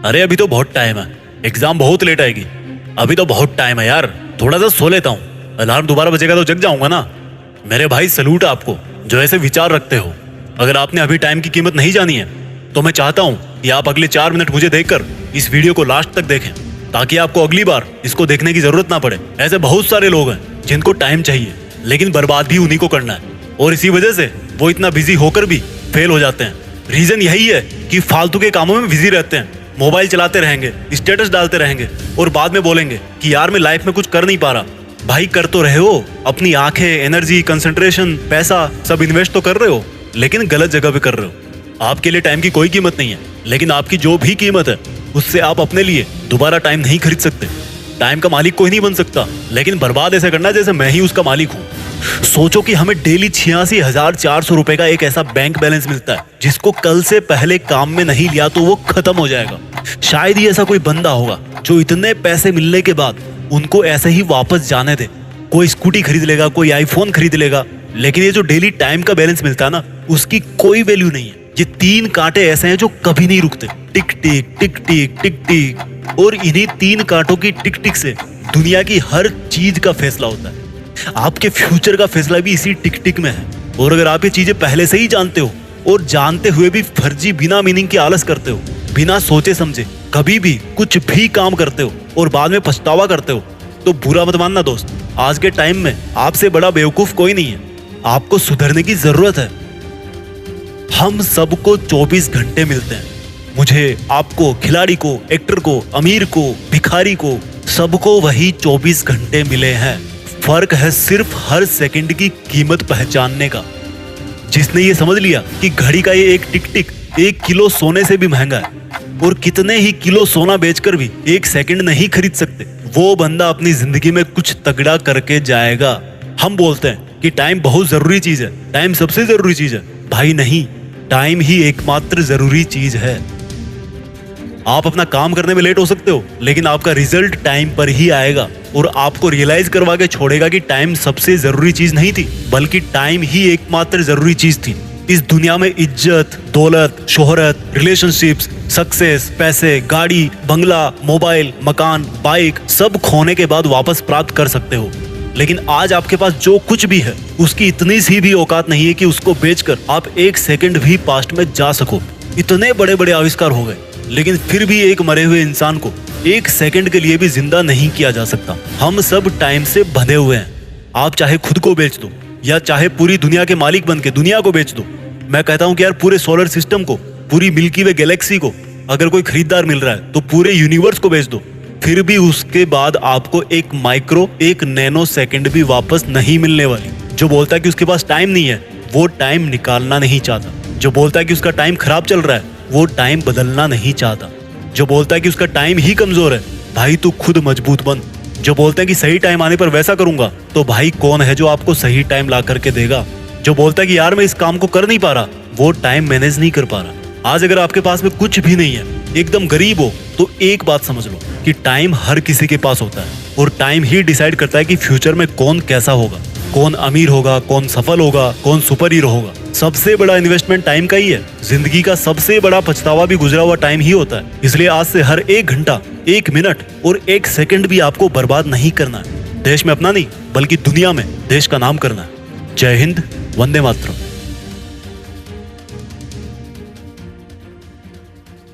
अरे अभी तो बहुत टाइम है, एग्जाम बहुत लेट आएगी। अभी तो बहुत टाइम है यार, थोड़ा सा सो लेता हूँ। अलार्म दोबारा बजेगा तो जग जाऊंगा ना। मेरे भाई सलूट है आपको जो ऐसे विचार रखते हो। अगर आपने अभी टाइम की कीमत नहीं जानी है तो मैं चाहता हूँ कि आप अगले 4 मिनट मुझे देखकर इस वीडियो को लास्ट तक देखें, ताकि आपको अगली बार इसको देखने की जरूरत ना पड़े। ऐसे बहुत सारे लोग हैं जिनको टाइम चाहिए लेकिन बर्बाद भी उन्हीं को करना है, और इसी वजह से वो इतना बिजी होकर भी फेल हो जाते हैं। रीजन यही है कि फालतू के कामों में बिजी रहते हैं, मोबाइल चलाते रहेंगे, स्टेटस डालते रहेंगे और बाद में बोलेंगे कि यार मैं लाइफ में कुछ कर नहीं पा रहा। भाई कर तो रहे हो, अपनी आंखें, एनर्जी, कंसंट्रेशन, पैसा सब इन्वेस्ट तो कर रहे हो, लेकिन गलत जगह पे कर रहे हो। आपके लिए टाइम की कोई कीमत नहीं है, लेकिन आपकी जो भी कीमत है उससे आप अपने लिए दोबारा टाइम नहीं खरीद सकते। टाइम का मालिक कोई नहीं बन सकता, लेकिन बर्बाद ऐसे करना जैसे मैं ही उसका मालिक हूँ। सोचो कि हमें डेली 86,400 रुपए का एक ऐसा बैंक बैलेंस मिलता है जिसको कल से पहले काम में नहीं लिया तो वो खत्म हो जाएगा। शायद ही ऐसा कोई बंदा होगा जो इतने पैसे मिलने के बाद उनको ऐसे ही वापस जाने दे। कोई स्कूटी खरीद लेगा, कोई आईफोन खरीद लेगा, लेकिन ये जो डेली टाइम का बैलेंस मिलता है ना, उसकी कोई वैल्यू नहीं है। ये 3 कांटे ऐसे हैं जो कभी नहीं रुकते, टिक टिक टिक टिक टिक टिक, और इन्हीं 3 कांटों की टिक टिक से दुनिया की हर चीज का फैसला होता है। आपके फ्यूचर का फैसला भी इसी टिक टिक में है। और अगर आप ये चीजें पहले से ही जानते हो और जानते हुए भी फर्जी बिना मीनिंग की आलस करते हो, बिना सोचे समझे कभी भी कुछ भी काम करते हो और बाद में पछतावा करते हो, तो बुरा मत मानना दोस्त। आज के टाइम में आपसे बड़ा बेवकूफ कोई नहीं है। आपको सुधरने की जरूरत है। हम सबको 24 घंटे मिलते हैं, मुझे, आपको, खिलाड़ी को, एक्टर को, अमीर को, भिखारी को, सबको वही 24 घंटे मिले हैं। फर्क है सिर्फ हर सेकंड की कीमत पहचानने का। जिसने ये समझ लिया कि घड़ी का ये एक टिक टिक 1 किलो सोने से भी महंगा है और कितने ही किलो सोना बेचकर भी 1 सेकंड नहीं खरीद सकते, वो बंदा अपनी जिंदगी में कुछ तगड़ा करके जाएगा। हम बोलते हैं कि टाइम बहुत जरूरी चीज है, टाइम सबसे जरूरी चीज है। भाई नहीं, टाइम ही एकमात्र जरूरी चीज है। आप अपना काम करने में लेट हो सकते हो, लेकिन आपका रिजल्ट टाइम पर ही आएगा और आपको रियलाइज करवा के छोड़ेगा कि टाइम सबसे जरूरी चीज नहीं थी, बल्कि टाइम ही एकमात्र जरूरी चीज थी। इस दुनिया में इज्जत, दौलत, शोहरत, रिलेशनशिप्स, सक्सेस, पैसे, गाड़ी, बंगला, मोबाइल, मकान, बाइक सब खोने के बाद वापस प्राप्त कर सकते हो, लेकिन आज आपके पास जो कुछ भी है उसकी इतनी सी भी औकात नहीं है कि उसको बेचकर आप 1 सेकंड भी पास्ट में जा सको। इतने बड़े बड़े आविष्कार हो गए, लेकिन फिर भी एक मरे हुए इंसान को 1 सेकंड के लिए भी जिंदा नहीं किया जा सकता। हम सब टाइम से बंधे हुए हैं। आप चाहे खुद को बेच दो या चाहे पूरी दुनिया के मालिक बन के दुनिया को बेच दो। मैं कहता हूँ कि यार पूरे सोलर सिस्टम को, पूरी मिल्की वे गैलेक्सी को अगर कोई खरीदार मिल रहा है तो पूरे यूनिवर्स को बेच दो, फिर भी उसके बाद आपको एक माइक्रो, एक नैनो सेकंड भी वापस नहीं मिलने वाली। जो बोलता है कि उसके पास टाइम नहीं है, वो टाइम निकालना नहीं चाहता। जो बोलता है कि उसका टाइम खराब चल रहा है, वो टाइम बदलना नहीं चाहता। जो बोलता है कि उसका टाइम ही कमजोर है, भाई तू खुद मजबूत बन। जो बोलता है कि सही टाइम आने पर वैसा करूंगा, तो भाई कौन है जो आपको सही टाइम ला करके देगा। जो बोलता है कि यार मैं इस काम को कर नहीं पा रहा, वो टाइम मैनेज नहीं कर पा रहा। आज अगर आपके पास में कुछ भी नहीं है, एकदम गरीब हो, तो एक बात समझ लो कि टाइम हर किसी के पास होता है और टाइम ही डिसाइड करता है कि फ्यूचर में कौन कैसा होगा, कौन अमीर होगा, कौन सफल होगा, कौन सुपर हीरो होगा। सबसे बड़ा इन्वेस्टमेंट टाइम का ही है। जिंदगी का सबसे बड़ा पछतावा भी गुजरा हुआ टाइम ही होता है। इसलिए आज से हर 1 घंटा, 1 मिनट और 1 सेकंड भी आपको बर्बाद नहीं करना है। देश में अपना नहीं, बल्कि दुनिया में देश का नाम करना है। जय हिंद, वंदे मातरम।